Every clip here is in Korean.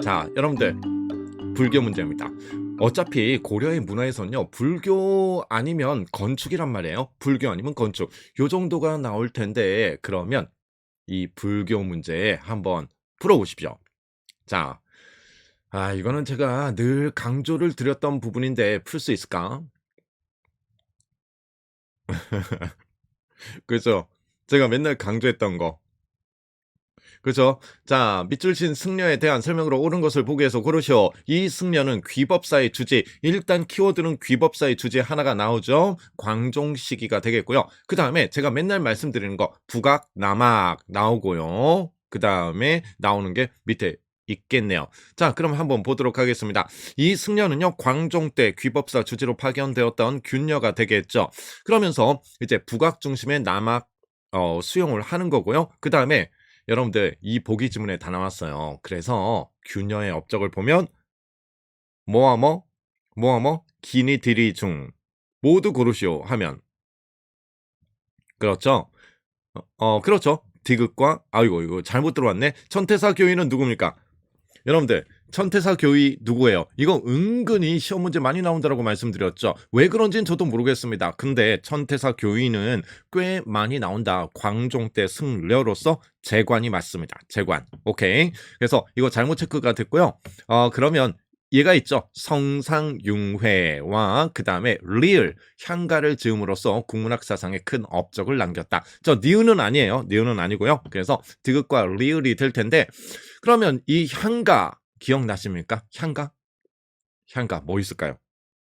자, 여러분들 불교 문제입니다. 어차피 고려의 문화에서는요, 불교 아니면 건축이란 말이에요. 불교 아니면 건축. 요 정도가 나올 텐데, 그러면 이 불교 문제 한번 풀어보십시오. 자, 이거는 제가 늘 강조를 드렸던 부분인데 풀 수 있을까? 그죠? 제가 맨날 강조했던 거. 그죠? 자, 밑줄 친 승려에 대한 설명으로 옳은 것을 보기 위해서 고르시오. 이 승려는 귀법사의 주지. 일단 키워드는 귀법사의 주제 하나가 나오죠. 광종 시기가 되겠고요. 그 다음에 제가 맨날 말씀드리는 거 북악, 남악 나오고요. 그 다음에 나오는 게 밑에 있겠네요. 자, 그럼 한번 보도록 하겠습니다. 이 승려는요, 광종 때 귀법사 주지로 파견되었던 균녀가 되겠죠. 그러면서 이제 북악 중심의 남악 수용을 하는 거고요. 그 다음에 여러분들 이 보기 지문에 다 나왔어요. 그래서 균녀의 업적을 보면 뭐하뭐 뭐하뭐 기니 들이 중 모두 고르시오 하면 그렇죠. 그렇죠. 디귿과 아이고 이거 잘못 들어왔네. 천태사 교인은 누굽니까? 여러분들 천태사 교의 누구예요? 이거 은근히 시험 문제 많이 나온다라고 말씀드렸죠. 왜 그런지는 저도 모르겠습니다. 근데 천태사 교의는 꽤 많이 나온다. 광종 때 승려로서 재관이 맞습니다. 재관. 오케이. 그래서 이거 잘못 체크가 됐고요. 그러면 얘가 있죠. 성상융회와 그 다음에 리을 향가를 지음으로써 국문학 사상에 큰 업적을 남겼다. 저 니은은 아니에요. 니은은 아니고요. 그래서 디귿과 리을이 될 텐데 그러면 이 향가 기억나십니까? 향가? 향가 뭐 있을까요?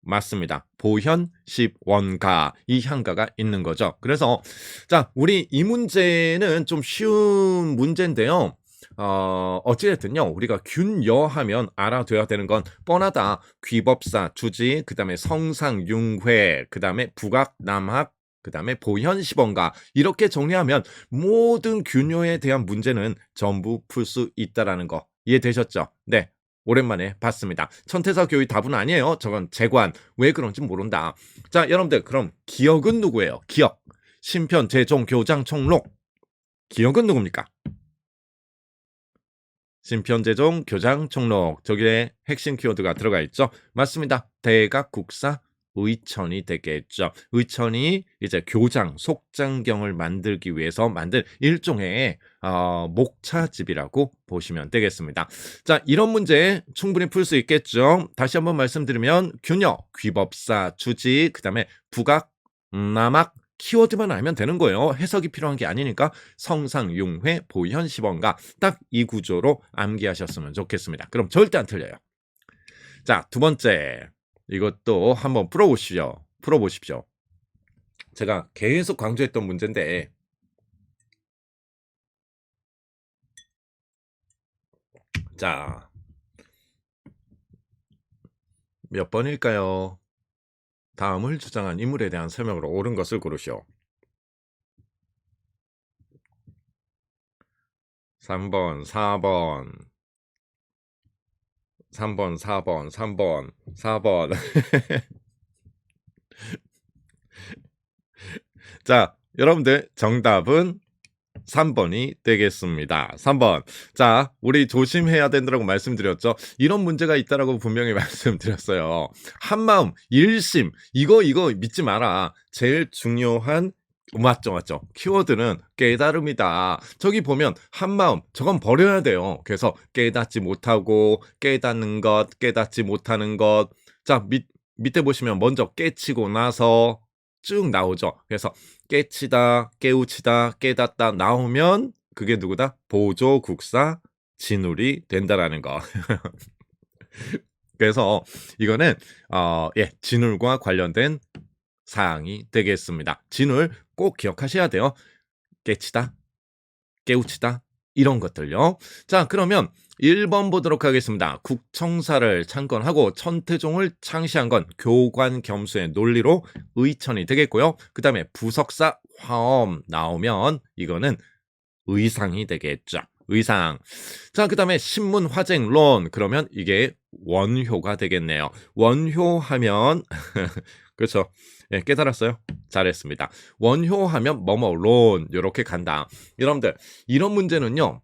맞습니다. 보현, 십, 원가 이 향가가 있는 거죠. 그래서 자 우리 이 문제는 좀 쉬운 문제인데요. 어찌됐든요 우리가 균여하면 알아둬야 되는 건 뻔하다. 귀법사, 주지, 그 다음에 성상융회, 그 다음에 북악, 남학, 그 다음에 보현, 시번가 이렇게 정리하면 모든 균요에 대한 문제는 전부 풀 수 있다라는 거 이해되셨죠? 네. 오랜만에 봤습니다. 천태사 교의 답은 아니에요. 저건 재관. 왜 그런지 모른다. 자, 여러분들 그럼 기억은 누구예요? 기억. 신편, 재종, 교장, 총록. 기억은 누굽니까? 신편, 재종, 교장, 총록. 저기에 핵심 키워드가 들어가 있죠. 맞습니다. 대각, 국사, 의천이 되겠죠. 의천이 이제 교장, 속장경을 만들기 위해서 만든 일종의 목차집이라고 보시면 되겠습니다. 자, 이런 문제 충분히 풀 수 있겠죠. 다시 한번 말씀드리면 균여, 귀법사, 주지, 그 다음에 북악, 남악, 키워드만 알면 되는 거예요. 해석이 필요한 게 아니니까 성상융회, 보현, 시번가 딱 이 구조로 암기하셨으면 좋겠습니다. 그럼 절대 안 틀려요. 자, 두 번째. 이것도 한번 풀어보십시오. 제가 계속 강조했던 문제인데 자, 몇 번일까요? 다음을 주장한 인물에 대한 설명으로 옳은 것을 고르시오. 3번, 4번, 3번, 4번, 3번, 4번. 자, 여러분들 정답은 3번이 되겠습니다. 3번. 자, 우리 조심해야 된다고 말씀드렸죠. 이런 문제가 있다라고 분명히 말씀드렸어요. 한마음, 일심. 이거 믿지 마라. 제일 중요한 맞죠. 키워드는 깨달음이다. 저기 보면 한마음, 저건 버려야 돼요. 그래서 깨닫지 못하고 깨닫는 것, 깨닫지 못하는 것. 자, 밑에 보시면 먼저 깨치고 나서 쭉 나오죠. 그래서 깨치다, 깨우치다, 깨닫다 나오면 그게 누구다? 보조, 국사, 진울이 된다라는 거. 그래서 이거는 진울과 관련된 사항이 되겠습니다. 진울 꼭 기억하셔야 돼요. 깨치다, 깨우치다 이런 것들요. 자, 그러면 1번 보도록 하겠습니다. 국청사를 창건하고 천태종을 창시한 건 교관 겸수의 논리로 의천이 되겠고요. 그 다음에 부석사 화엄 나오면 이거는 의상이 되겠죠. 의상. 자, 그 다음에 신문 화쟁론 그러면 이게 원효가 되겠네요. 원효하면 그렇죠. 예, 깨달았어요. 잘했습니다. 원효하면 뭐뭐론 이렇게 간다. 여러분들 이런 문제는요.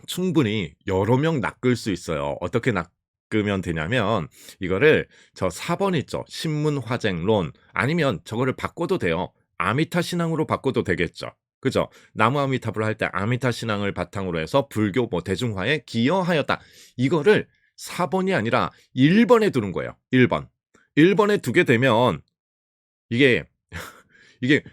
충분히 여러 명 낚을 수 있어요. 어떻게 낚으면 되냐면 이거를 저 4번 있죠. 신문화쟁론 아니면 저거를 바꿔도 돼요. 아미타 신앙으로 바꿔도 되겠죠. 그죠? 나무 아미타불 할 때 아미타 신앙을 바탕으로 해서 불교 뭐 대중화에 기여하였다. 이거를 4번이 아니라 1번에 두는 거예요. 1번. 1번에 두게 되면 이게 이게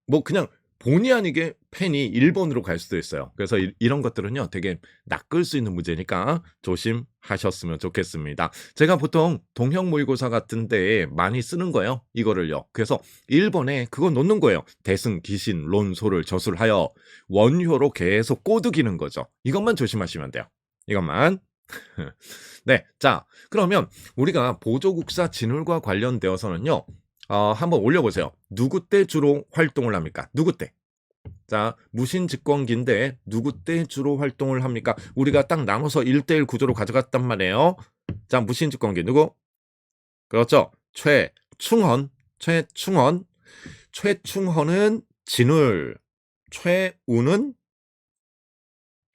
뭐 그냥 본의 아니게 펜이 1번으로 갈 수도 있어요. 그래서 이런 것들은요, 되게 낚을 수 있는 문제니까 조심하셨으면 좋겠습니다. 제가 보통 동형 모의고사 같은 데에 많이 쓰는 거예요. 이거를요. 그래서 1번에 그거 놓는 거예요. 대승, 기신, 론소를 저술하여 원효로 계속 꼬드기는 거죠. 이것만 조심하시면 돼요. 이것만. 네. 자, 그러면 우리가 보조국사 진울과 관련되어서는요, 한번 올려보세요. 누구 때 주로 활동을 합니까? 누구 때? 자, 무신직권기인데 누구 때 주로 활동을 합니까? 우리가 딱 나눠서 1대1 구조로 가져갔단 말이에요. 자, 무신직권기 누구? 그렇죠. 최충헌. 최충헌. 최충헌은 진울. 최우는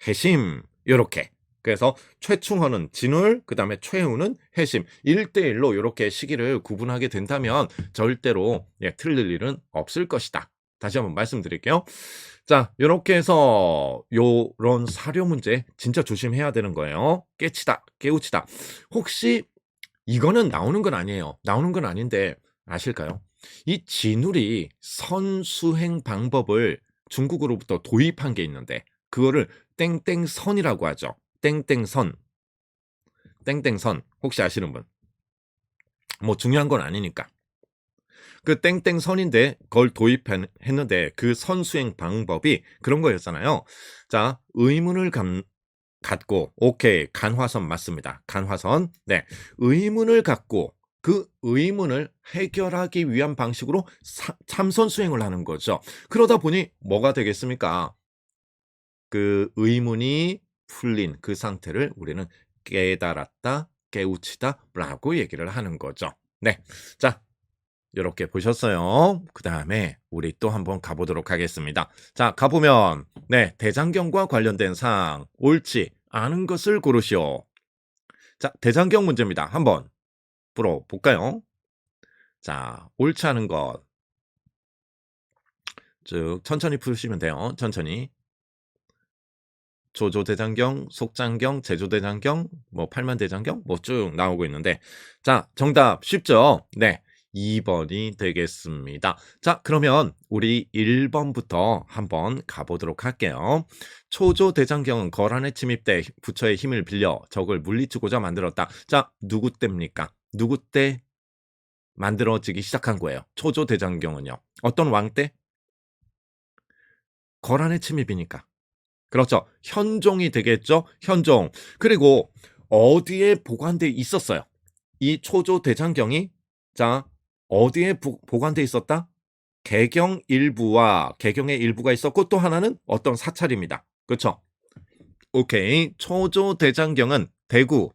해심. 요렇게. 그래서 최충헌은 진울, 그 다음에 최우는 해심. 1대1로 이렇게 시기를 구분하게 된다면 절대로 틀릴 일은 없을 것이다. 다시 한번 말씀드릴게요. 자, 이렇게 해서 요런 사료 문제 진짜 조심해야 되는 거예요. 깨치다, 깨우치다. 혹시 이거는 나오는 건 아니에요. 나오는 건 아닌데 아실까요? 이 진울이 선수행 방법을 중국으로부터 도입한 게 있는데 그거를 땡땡선이라고 하죠. 땡땡선. 땡땡선. 혹시 아시는 분? 뭐 중요한 건 아니니까. 그 땡땡선인데 그걸 도입했는데 그 선수행 방법이 그런 거였잖아요. 자, 의문을 갖고 오케이. 간화선 맞습니다. 간화선. 네. 의문을 갖고 그 의문을 해결하기 위한 방식으로 참선 수행을 하는 거죠. 그러다 보니 뭐가 되겠습니까? 그 의문이 풀린 그 상태를 우리는 깨달았다, 깨우치다라고 얘기를 하는 거죠. 네. 자, 이렇게 보셨어요. 그 다음에 우리 또 한번 가보도록 하겠습니다. 자, 가보면 네, 대장경과 관련된 사항 옳지 않은 것을 고르시오. 자, 대장경 문제입니다. 한번 풀어볼까요? 자, 옳지 않은 것 쭉 천천히 푸시면 돼요. 천천히. 조조대장경, 속장경, 제조대장경, 뭐 팔만대장경 뭐 쭉 나오고 있는데 자, 정답 쉽죠? 네. 2번이 되겠습니다. 자, 그러면 우리 1번부터 한번 가보도록 할게요. 초조대장경은 거란에 침입돼 부처의 힘을 빌려 적을 물리치고자 만들었다. 자, 누구 때입니까? 누구 때 만들어지기 시작한 거예요? 초조대장경은요. 어떤 왕 때? 거란의 침입이니까. 그렇죠. 현종이 되겠죠. 현종. 그리고 어디에 보관돼 있었어요? 이 초조대장경이 자 어디에 보관돼 있었다? 개경 일부와 개경의 일부가 있었고 또 하나는 어떤 사찰입니다. 그렇죠. 오케이. 초조대장경은 대구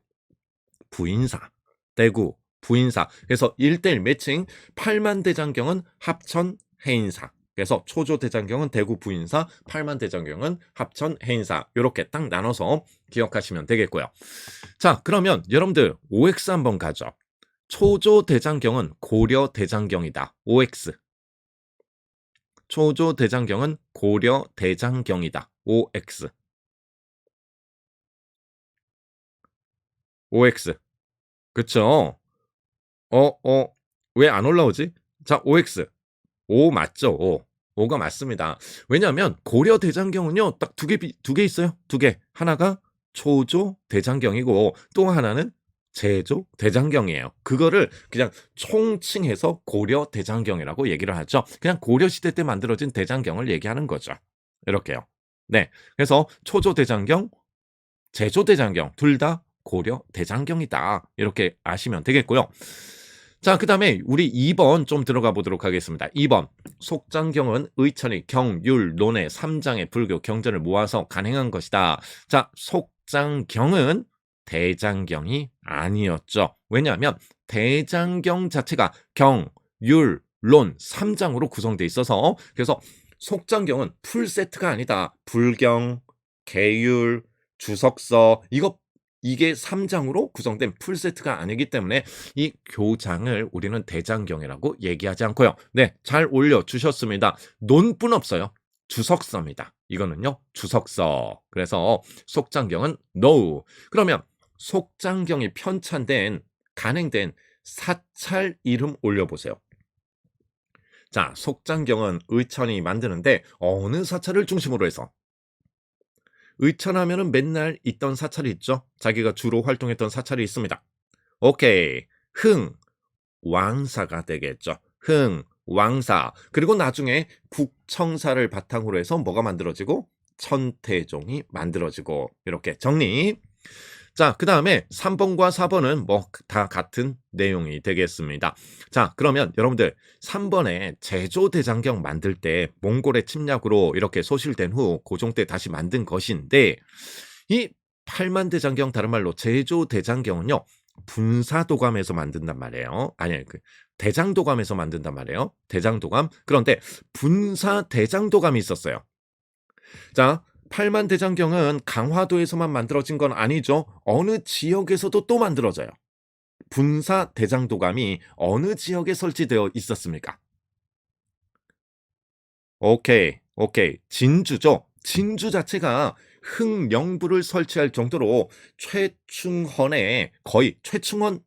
부인사. 대구 부인사. 그래서 1대1 매칭. 팔만대장경은 합천 해인사. 그래서 초조대장경은 대구 부인사, 팔만대장경은 합천 해인사. 이렇게 딱 나눠서 기억하시면 되겠고요. 자, 그러면 여러분들 OX 한번 가죠. 초조대장경은 고려대장경이다. OX. 초조대장경은 고려대장경이다. OX. OX. 그쵸? 왜 안 올라오지? 자, OX. O 맞죠? O. O가 맞습니다. 왜냐하면 고려 대장경은요, 딱 두 개 있어요. 두 개. 하나가 초조 대장경이고 또 하나는 제조 대장경이에요. 그거를 그냥 총칭해서 고려 대장경이라고 얘기를 하죠. 그냥 고려 시대 때 만들어진 대장경을 얘기하는 거죠. 이렇게요. 네. 그래서 초조 대장경, 제조 대장경 둘 다 고려 대장경이다. 이렇게 아시면 되겠고요. 자, 그 다음에 우리 2번 좀 들어가 보도록 하겠습니다. 2번. 속장경은 의천이 경율, 논의 3장의 불교 경전을 모아서 간행한 것이다. 자, 속장경은 대장경이 아니었죠. 왜냐하면 대장경 자체가 경, 율, 론 3장으로 구성되어 있어서 그래서 속장경은 풀 세트가 아니다. 불경, 계율, 주석서 이게 3장으로 구성된 풀세트가 아니기 때문에 이 교장을 우리는 대장경이라고 얘기하지 않고요. 네, 잘 올려주셨습니다. 논뿐 없어요. 주석서입니다. 이거는요, 주석서. 그래서 속장경은 no. 그러면 속장경이 간행된 사찰 이름 올려보세요. 자, 속장경은 의천이 만드는데 어느 사찰을 중심으로 해서? 의천하면은 맨날 있던 사찰이 있죠. 자기가 주로 활동했던 사찰이 있습니다. 오케이. 흥왕사가 되겠죠. 흥왕사. 그리고 나중에 국청사를 바탕으로 해서 뭐가 만들어지고? 천태종이 만들어지고. 이렇게 정리. 자, 그 다음에 3번과 4번은 뭐 다 같은 내용이 되겠습니다. 자, 그러면 여러분들 3번에 제조대장경 만들 때 몽골의 침략으로 이렇게 소실된 후 고종 때 다시 만든 것인데 이 팔만대장경 다른 말로 제조대장경은요. 분사도감에서 만든단 말이에요. 아니, 대장도감에서 만든단 말이에요. 대장도감. 그런데 분사대장도감이 있었어요. 자, 팔만대장경은 강화도에서만 만들어진 건 아니죠. 어느 지역에서도 또 만들어져요. 분사대장도감이 어느 지역에 설치되어 있었습니까? 오케이. 진주죠. 진주 자체가 흥령부를 설치할 정도로 최충헌의 거의 최충헌의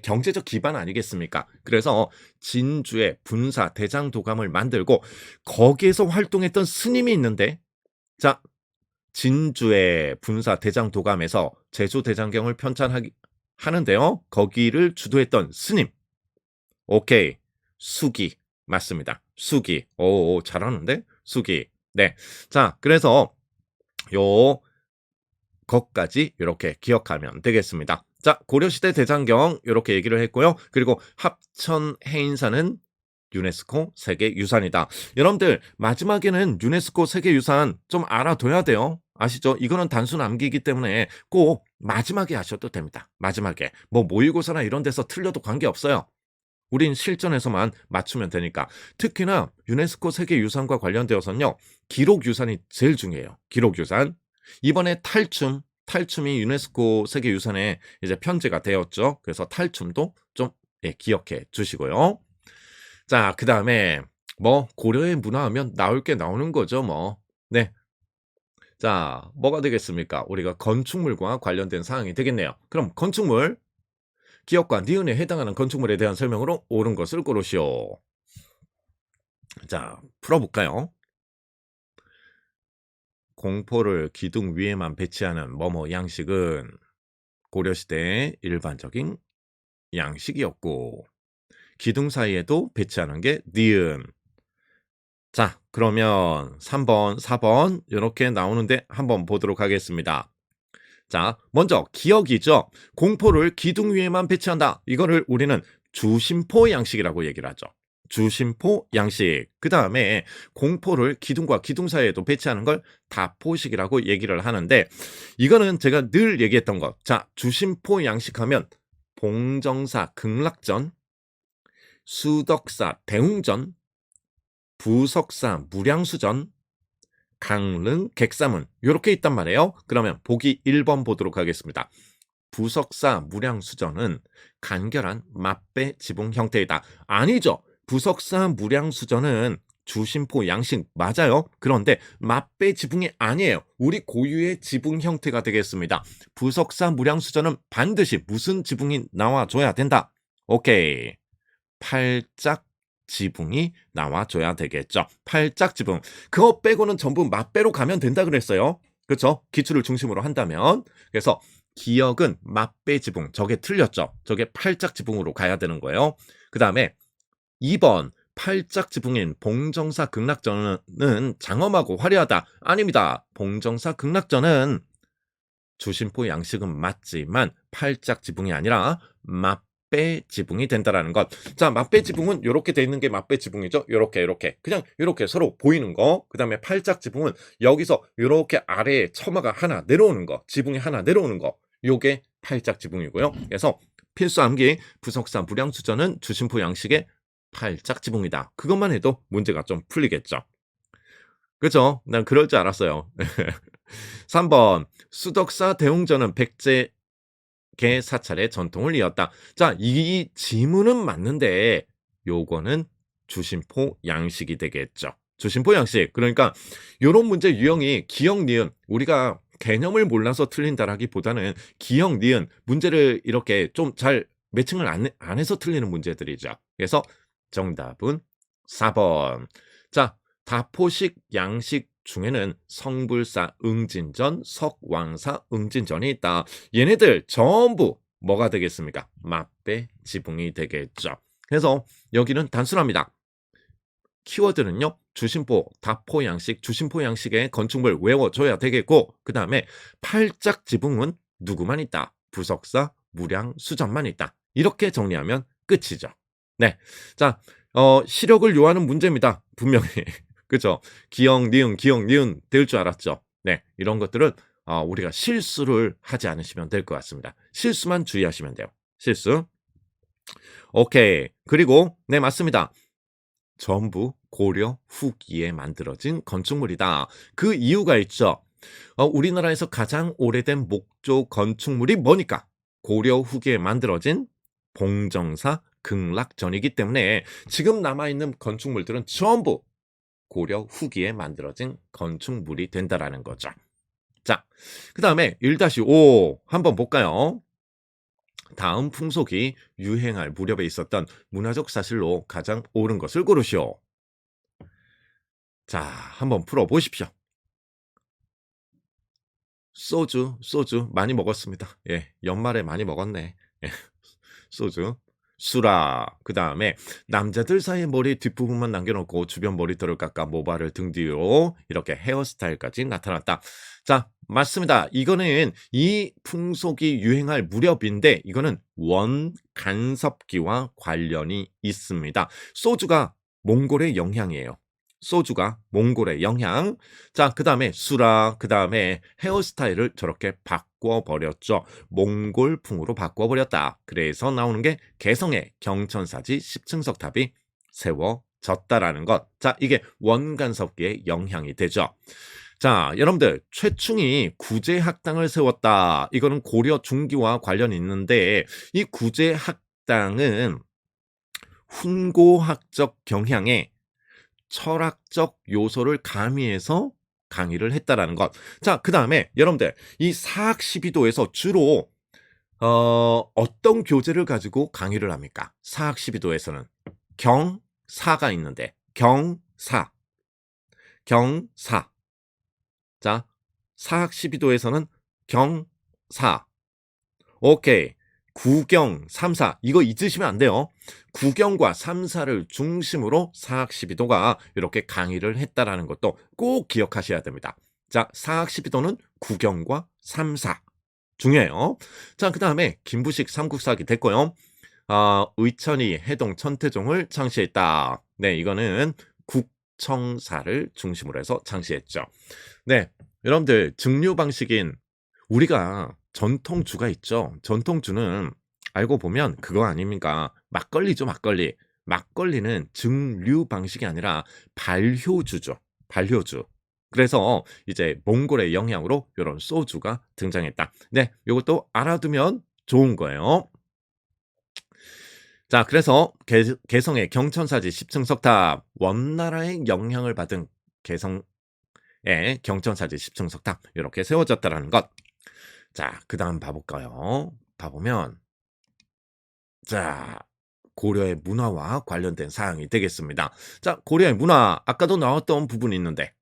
경제적 기반 아니겠습니까? 그래서 진주의 분사대장도감을 만들고 거기에서 활동했던 스님이 있는데 자, 진주의 분사대장도감에서 제조대장경을 편찬하는데요. 거기를 주도했던 스님. 오케이. 수기. 맞습니다. 수기. 오, 잘하는데? 수기. 네. 자, 그래서 것까지 이렇게 기억하면 되겠습니다. 자, 고려시대 대장경 이렇게 얘기를 했고요. 그리고 합천 해인사는 유네스코 세계유산이다. 여러분들 마지막에는 유네스코 세계유산 좀 알아둬야 돼요. 아시죠? 이거는 단순 암기이기 때문에 꼭 마지막에 하셔도 됩니다. 마지막에. 뭐 모의고사나 이런 데서 틀려도 관계없어요. 우린 실전에서만 맞추면 되니까. 특히나 유네스코 세계유산과 관련되어서는요. 기록유산이 제일 중요해요. 기록유산. 이번에 탈춤이 유네스코 세계유산에 이제 편제가 되었죠. 그래서 탈춤도 좀 기억해 주시고요. 자, 그 다음에 뭐 고려의 문화하면 나올 게 나오는 거죠, 뭐. 네. 자, 뭐가 되겠습니까? 우리가 건축물과 관련된 사항이 되겠네요. 그럼 건축물, 기억과 니은에 해당하는 건축물에 대한 설명으로 옳은 것을 고르시오. 자, 풀어볼까요? 공포를 기둥 위에만 배치하는 뭐뭐 양식은 고려시대의 일반적인 양식이었고 기둥 사이에도 배치하는 게 니은. 자, 그러면 3번, 4번 이렇게 나오는데 한번 보도록 하겠습니다. 자, 먼저 기억이죠. 공포를 기둥 위에만 배치한다. 이거를 우리는 주심포 양식이라고 얘기를 하죠. 주심포 양식. 그 다음에 공포를 기둥과 기둥 사이에도 배치하는 걸 다포식이라고 얘기를 하는데 이거는 제가 늘 얘기했던 것. 자, 주심포 양식하면 봉정사 극락전, 수덕사 대웅전, 부석사 무량수전, 강릉 객사문 이렇게 있단 말이에요. 그러면 보기 1번 보도록 하겠습니다. 부석사 무량수전은 간결한 맞배 지붕 형태이다. 아니죠. 부석사 무량수전은 주심포 양식 맞아요. 그런데 맞배 지붕이 아니에요. 우리 고유의 지붕 형태가 되겠습니다. 부석사 무량수전은 반드시 무슨 지붕이 나와줘야 된다. 오케이. 팔짝 지붕이 나와줘야 되겠죠. 팔짝 지붕. 그거 빼고는 전부 맞배로 가면 된다 그랬어요. 그렇죠? 기출을 중심으로 한다면. 그래서 기억은 맞배 지붕. 저게 틀렸죠. 저게 팔짝 지붕으로 가야 되는 거예요. 그 다음에 2번 팔짝 지붕인 봉정사 극락전은 장엄하고 화려하다. 아닙니다. 봉정사 극락전은 주심포 양식은 맞지만 팔짝 지붕이 아니라 맞배 지붕이 된다라는 것. 자, 맞배 지붕은 이렇게 돼 있는 게 맞배 지붕이죠. 이렇게 그냥 이렇게 서로 보이는 거. 그 다음에 팔짝 지붕은 여기서 이렇게 아래에 처마가 하나 내려오는 거, 지붕이 하나 내려오는 거. 요게 팔짝 지붕이고요. 그래서 필수 암기 부석사 무량수전은 주심포 양식의 팔짝 지붕이다. 그것만 해도 문제가 좀 풀리겠죠. 그죠? 난 그럴 줄 알았어요. 3번 수덕사 대웅전은 백제계 사찰의 전통을 이었다. 자, 이 지문은 맞는데 요거는 주심포 양식이 되겠죠. 주심포 양식. 그러니까 요런 문제 유형이 기역, 니은 우리가 개념을 몰라서 틀린다라기보다는 기역, 니은 문제를 이렇게 좀 잘 매칭을 안 해서 틀리는 문제들이죠. 그래서 정답은 4번. 자, 다포식 양식 중에는 성불사 응진전, 석왕사 응진전이 있다. 얘네들 전부 뭐가 되겠습니까? 맞배 지붕이 되겠죠. 그래서 여기는 단순합니다. 키워드는요. 주심포, 다포 양식, 주심포 양식의 건축물 외워줘야 되겠고 그 다음에 팔짝 지붕은 누구만 있다? 부석사, 무량, 수전만 있다. 이렇게 정리하면 끝이죠. 네, 자, 시력을 요하는 문제입니다. 분명히. 그죠? 기역, 니은 될 줄 알았죠. 네, 이런 것들은 우리가 실수를 하지 않으시면 될 것 같습니다. 실수만 주의하시면 돼요. 실수. 오케이. 그리고 네, 맞습니다. 전부 고려 후기에 만들어진 건축물이다. 그 이유가 있죠. 우리나라에서 가장 오래된 목조 건축물이 뭐니까? 고려 후기에 만들어진 봉정사 극락전이기 때문에 지금 남아있는 건축물들은 전부 고려 후기에 만들어진 건축물이 된다라는 거죠. 자, 그 다음에 1-5 한번 볼까요? 다음 풍속이 유행할 무렵에 있었던 문화적 사실로 가장 옳은 것을 고르시오. 자, 한번 풀어보십시오. 소주 많이 먹었습니다. 예, 연말에 많이 먹었네. 예, 소주. 수라. 그 다음에 남자들 사이에 머리 뒷부분만 남겨놓고 주변 머리털을 깎아 모발을 등 뒤로 이렇게 헤어스타일까지 나타났다. 자, 맞습니다. 이거는 이 풍속이 유행할 무렵인데 이거는 원간섭기와 관련이 있습니다. 소주가 몽골의 영향이에요. 소주가 몽골의 영향. 자, 그 다음에 수라, 그 다음에 헤어스타일을 저렇게 바꿔버렸죠. 몽골풍으로 바꿔버렸다. 그래서 나오는 게 개성의 경천사지 10층석 탑이 세워졌다라는 것. 자, 이게 원간섭기의 영향이 되죠. 자, 여러분들 최충이 구제학당을 세웠다. 이거는 고려 중기와 관련이 있는데 이 구제학당은 훈고학적 경향에 철학적 요소를 가미해서 강의를 했다라는 것. 자, 그 다음에 여러분들 이 사학시비도에서 주로 어떤 교재를 가지고 강의를 합니까? 사학시비도에서는 경사가 있는데 경사. 자, 사학시비도에서는 경사. 오케이. 구경, 삼사 이거 잊으시면 안 돼요. 구경과 삼사를 중심으로 사학시비도가 이렇게 강의를 했다라는 것도 꼭 기억하셔야 됩니다. 자, 사학시비도는 구경과 삼사 중요해요. 자, 그 다음에 김부식 삼국사기 됐고요. 의천이 해동 천태종을 창시했다. 네, 이거는 국청사를 중심으로 해서 창시했죠. 네, 여러분들 증류 방식인 우리가 전통주가 있죠. 전통주는 알고 보면 그거 아닙니까? 막걸리죠, 막걸리. 막걸리는 증류 방식이 아니라 발효주죠. 발효주. 그래서 이제 몽골의 영향으로 이런 소주가 등장했다. 네, 이것도 알아두면 좋은 거예요. 자, 그래서 개성의 경천사지 10층 석탑 원나라의 영향을 받은 개성의 경천사지 10층 석탑 이렇게 세워졌다라는 것. 자, 그 다음 봐볼까요? 봐보면 자, 고려의 문화와 관련된 사항이 되겠습니다. 자, 고려의 문화 아까도 나왔던 부분이 있는데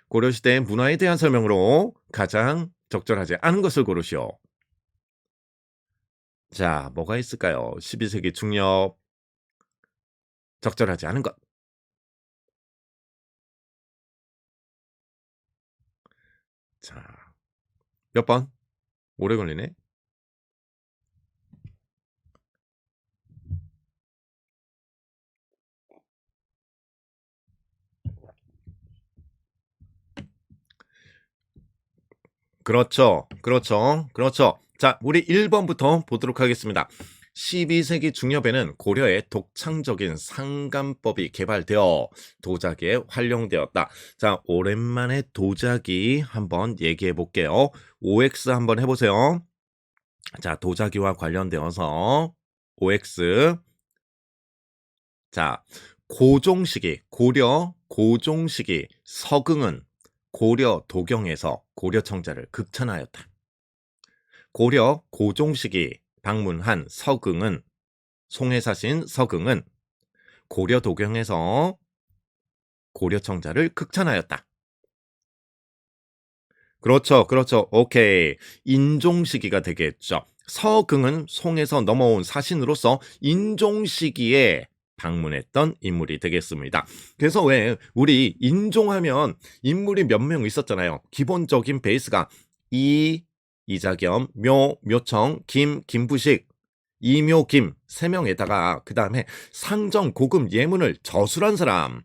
고려시대의 문화에 대한 설명으로 가장 적절하지 않은 것을 고르시오. 자, 뭐가 있을까요? 12세기 중엽 적절하지 않은 것. 자, 몇 번? 오래 걸리네. 그렇죠. 그렇죠. 그렇죠. 자, 우리 1번부터 보도록 하겠습니다. 12세기 중엽에는 고려의 독창적인 상감법이 개발되어 도자기에 활용되었다. 자, 오랜만에 도자기 한번 얘기해 볼게요. OX 한번 해보세요. 자, 도자기와 관련되어서 OX. 자, 고종시기, 고려 고종시기 서긍은 고려 도경에서 고려청자를 극찬하였다. 고려 고종시기 방문한 서긍은, 송해 사신 서긍은 고려 도경에서 고려청자를 극찬하였다. 그렇죠, 그렇죠. 오케이. 인종시기가 되겠죠. 서긍은 송에서 넘어온 사신으로서 인종시기에 방문했던 인물이 되겠습니다. 그래서 왜 우리 인종하면 인물이 몇 명 있었잖아요. 기본적인 베이스가 이자겸, 묘청, 김부식, 이묘김 세 명에다가 그 다음에 상정 고금 예문을 저술한 사람,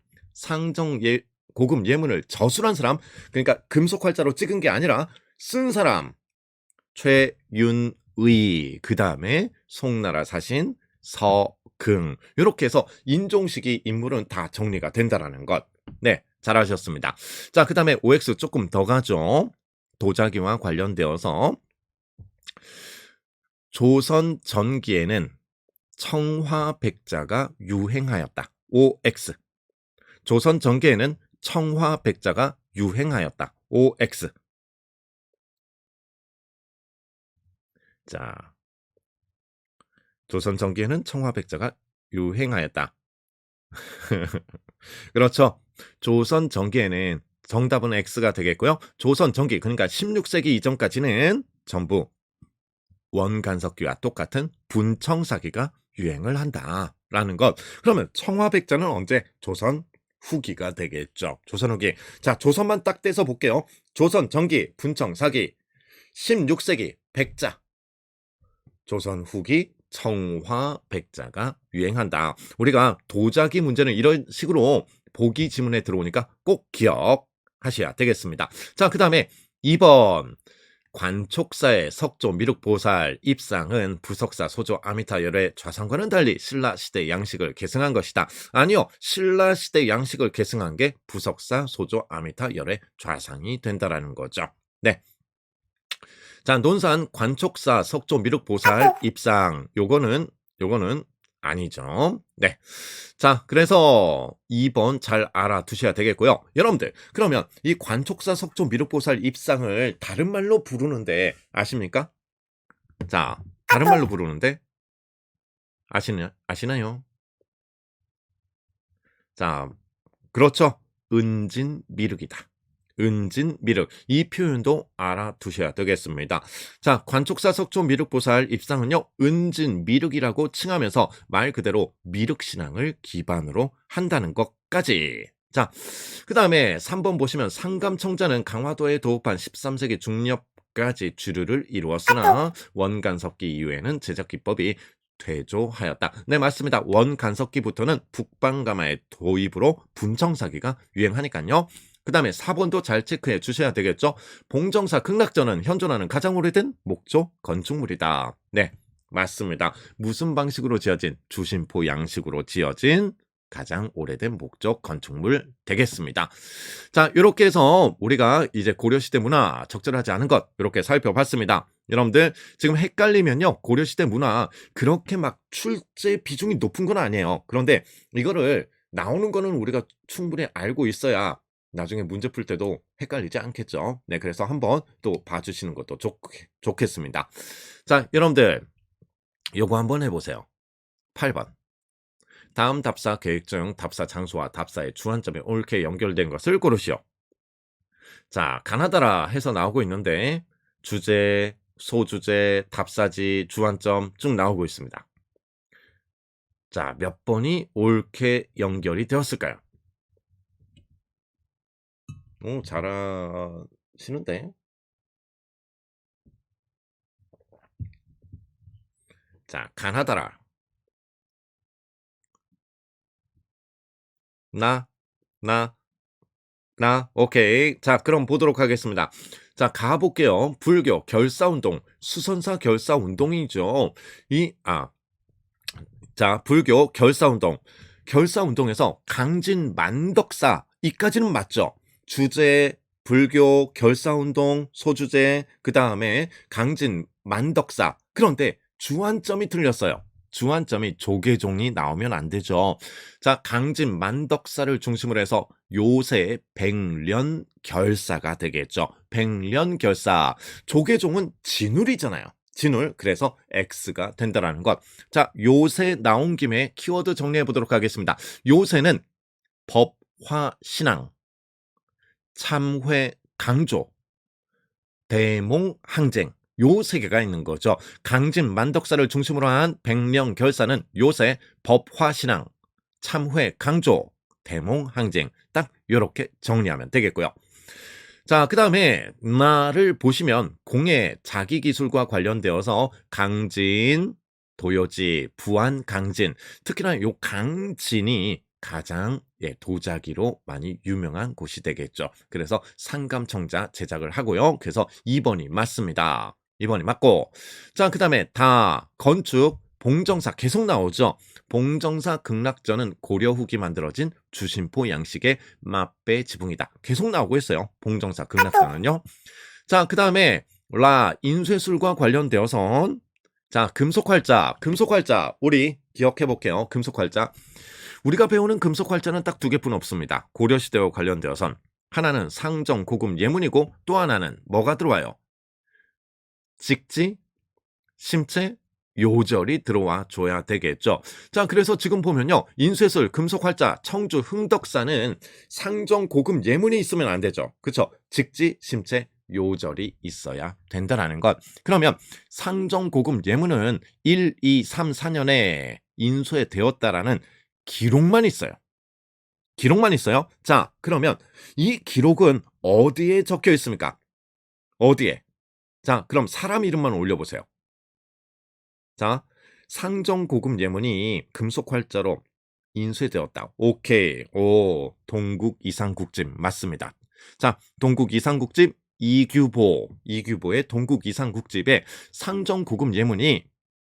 고금 예문을 저술한 사람, 그러니까 금속 활자로 찍은 게 아니라 쓴 사람 최윤의, 그 다음에 송나라 사신 서긍, 이렇게 해서 인종시기 인물은 다 정리가 된다라는 것. 네, 잘하셨습니다. 자, 그 다음에 OX 조금 더 가죠. 도자기와 관련되어서 조선 전기에는 청화백자가 유행하였다. OX. 조선 전기에는 청화백자가 유행하였다. OX. 자, 조선 전기에는 청화백자가 유행하였다. 그렇죠. 조선 전기에는 정답은 X가 되겠고요. 조선 전기, 그러니까 16세기 이전까지는 전부 원간석기와 똑같은 분청사기가 유행을 한다라는 것. 그러면 청화백자는 언제? 조선 후기가 되겠죠. 조선 후기. 자, 조선만 딱 떼서 볼게요. 조선 전기, 분청사기, 16세기 백자, 조선 후기 청화백자가 유행한다. 우리가 도자기 문제는 이런 식으로 보기 지문에 들어오니까 꼭 기억하셔야 되겠습니다. 자, 그 다음에 2번. 관촉사의 석조 미륵보살 입상은 부석사 소조 아미타 열의 좌상과는 달리 신라시대 양식을 계승한 것이다. 아니요, 신라시대 양식을 계승한 게 부석사 소조 아미타 열의 좌상이 된다라는 거죠. 네. 자, 논산 관촉사 석조 미륵보살 입상, 요거는 아니죠. 네. 자, 그래서 2번 잘 알아두셔야 되겠고요. 여러분들, 그러면 이 관촉사 석조 미륵보살 입상을 다른 말로 부르는데 아십니까? 자, 다른 말로 부르는데 아시나요? 자, 그렇죠. 은진미륵이다. 은진미륵. 이 표현도 알아두셔야 되겠습니다. 자, 관촉사 석조 미륵보살 입상은요, 은진미륵이라고 칭하면서 말 그대로 미륵신앙을 기반으로 한다는 것까지. 자, 그 다음에 3번 보시면 상감청자는 강화도에 도읍한 13세기 중엽까지 주류를 이루었으나 원간석기 이후에는 제작기법이 퇴조하였다. 네, 맞습니다. 원간석기부터는 북방가마의 도입으로 분청사기가 유행하니까요. 그 다음에 4번도 잘 체크해 주셔야 되겠죠. 봉정사 극락전은 현존하는 가장 오래된 목조 건축물이다. 네, 맞습니다. 무슨 방식으로 지어진? 주심포 양식으로 지어진 가장 오래된 목조 건축물 되겠습니다. 자, 이렇게 해서 우리가 이제 고려시대 문화 적절하지 않은 것 이렇게 살펴봤습니다. 여러분들 지금 헷갈리면요, 고려시대 문화 그렇게 막 출제 비중이 높은 건 아니에요. 그런데 이거를 나오는 거는 우리가 충분히 알고 있어야 나중에 문제 풀 때도 헷갈리지 않겠죠. 네, 그래서 한번 또 봐주시는 것도 좋겠습니다. 자, 여러분들 요거 한번 해보세요. 8번. 다음 답사 계획 중 답사 장소와 답사의 주안점이 옳게 연결된 것을 고르시오. 자, 가나다라 해서 나오고 있는데 주제, 소주제, 답사지, 주안점 쭉 나오고 있습니다. 자, 몇 번이 옳게 연결이 되었을까요? 오, 잘하시는데. 자, 가나다라. 오케이. 자, 그럼 보도록 하겠습니다. 자, 가볼게요. 불교 결사운동, 수선사 결사운동이죠. 자, 불교 결사운동. 결사운동에서 강진 만덕사 이까지는 맞죠? 주제 불교 결사운동 소주제 그다음에 강진 만덕사. 그런데 주안점이 틀렸어요. 주안점이 조계종이 나오면 안 되죠. 자, 강진 만덕사를 중심으로 해서 요새 백련결사가 되겠죠. 백련결사. 조계종은 진울이잖아요. 진울. 그래서 X가 된다라는 것. 자, 요새 나온 김에 키워드 정리해 보도록 하겠습니다. 요새는 법화 신앙, 참회 강조, 대몽 항쟁. 요 세 개가 있는 거죠. 강진 만덕사를 중심으로 한 백령결사는 요새 법화 신앙, 참회 강조, 대몽 항쟁. 딱 요렇게 정리하면 되겠고요. 자, 그다음에 나를 보시면 공예 자기기술과 관련되어서 강진, 도요지, 부안 강진. 특히나 요 강진이 가장 도자기로 많이 유명한 곳이 되겠죠. 그래서 상감청자 제작을 하고요. 그래서 2번이 맞습니다. 2번이 맞고. 자, 그다음에 다 건축 봉정사 계속 나오죠. 봉정사 극락전은 고려 후기 만들어진 주심포 양식의 맛배 지붕이다. 계속 나오고 있어요. 봉정사 극락전은요. 자, 그다음에 라 인쇄술과 관련되어선 자, 금속활자. 금속활자 우리 기억해 볼게요. 금속활자. 우리가 배우는 금속활자는 딱 두 개뿐 없습니다. 고려시대와 관련되어선 하나는 상정 고금 예문이고 또 하나는 뭐가 들어와요? 직지, 심체, 요절이 들어와 줘야 되겠죠. 자, 그래서 지금 보면요. 인쇄술, 금속활자, 청주, 흥덕사는 상정 고금 예문이 있으면 안 되죠. 그렇죠? 직지, 심체, 요절이 있어야 된다라는 것. 그러면 상정 고금 예문은 1, 2, 3, 4년에 인쇄되었다라는 기록만 있어요. 기록만 있어요. 자, 그러면 이 기록은 어디에 적혀 있습니까? 어디에? 자, 그럼 사람 이름만 올려보세요. 자, 상정고금 예문이 금속활자로 인쇄되었다. 오케이. 오, 동국 이상국집 맞습니다. 자, 동국 이상국집 이규보의 동국 이상국집에 상정고금 예문이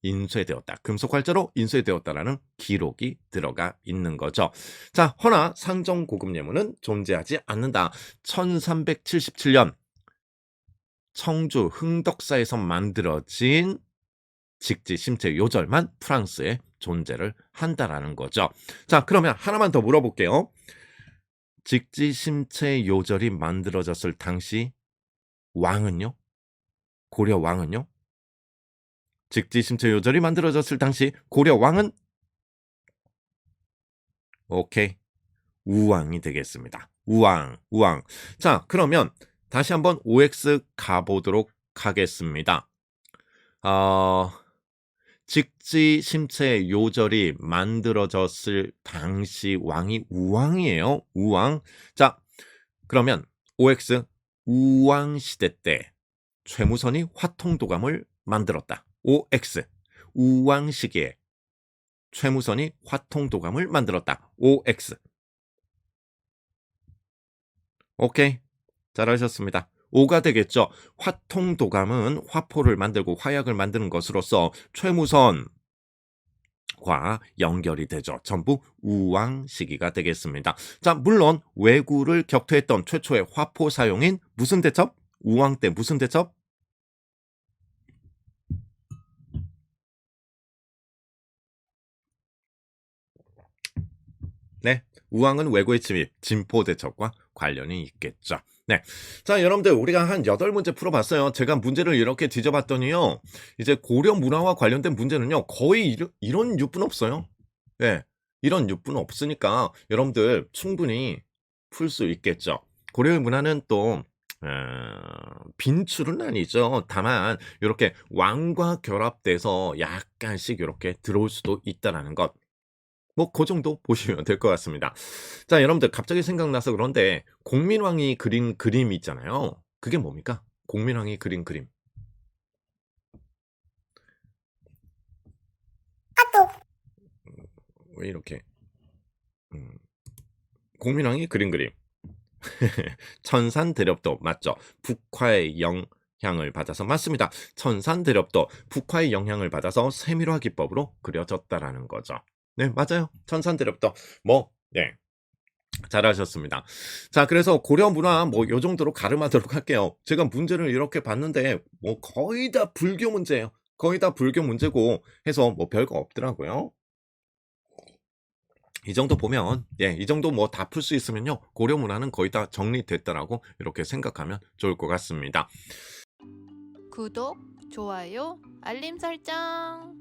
인쇄되었다. 금속활자로 인쇄되었다라는 기록이 들어가 있는 거죠. 자, 허나 상정고금 예문은 존재하지 않는다. 1377년 청주 흥덕사에서 만들어진 직지, 심체, 요절만 프랑스에 존재를 한다라는 거죠. 자, 그러면 하나만 더 물어볼게요. 직지, 심체, 요절이 만들어졌을 당시 왕은요? 고려 왕은요? 직지, 심체, 요절이 만들어졌을 당시 고려 왕은 오케이. 우왕이 되겠습니다. 우왕. 자, 그러면 다시 한번 OX 가보도록 하겠습니다. 직지, 심체, 요절이 만들어졌을 당시 왕이 우왕이에요. 우왕. 자, 그러면 OX 우왕 시대 때 최무선이 화통도감을 만들었다. OX 우왕 시기에 최무선이 화통도감을 만들었다. OX. 오케이. 잘하셨습니다. 5가 되겠죠. 화통도감은 화포를 만들고 화약을 만드는 것으로서 최무선과 연결이 되죠. 전부 우왕 시기가 되겠습니다. 자, 물론 왜구를 격퇴했던 최초의 화포 사용인 무슨 대첩? 우왕 때 무슨 대첩? 네, 우왕은 왜구의 침입, 진포대첩과 관련이 있겠죠. 네, 자, 여러분들 우리가 한 8문제 풀어봤어요. 제가 문제를 이렇게 뒤져봤더니요. 이제 고려 문화와 관련된 문제는요. 거의 이런 유뿐 없어요. 네, 이런 유뿐 없으니까 여러분들 충분히 풀 수 있겠죠. 고려의 문화는 또 빈출은 아니죠. 다만 이렇게 왕과 결합돼서 약간씩 이렇게 들어올 수도 있다라는 것. 뭐 그 정도 보시면 될 것 같습니다. 자, 여러분들 갑자기 생각나서 그런데 공민왕이 그린 그림 있잖아요. 그게 뭡니까? 공민왕이 그린 그림. 왜 이렇게 공민왕이 그린 그림. 천산 대렵도 맞죠? 북화의 영 영향을 받아서 맞습니다. 천산대렵도 북화의 영향을 받아서 세밀화 기법으로 그려졌다라는 거죠. 네, 맞아요. 천산대렵도 네. 잘하셨습니다. 자, 그래서 고려 문화 요 정도로 가름하도록 할게요. 제가 문제를 이렇게 봤는데 거의 다 불교 문제예요. 거의 다 불교 문제고 해서 별거 없더라고요. 이 정도 보면 이 정도 다 풀 수 있으면요. 고려 문화는 거의 다 정리됐다라고 이렇게 생각하면 좋을 것 같습니다. 구독, 좋아요, 알림 설정.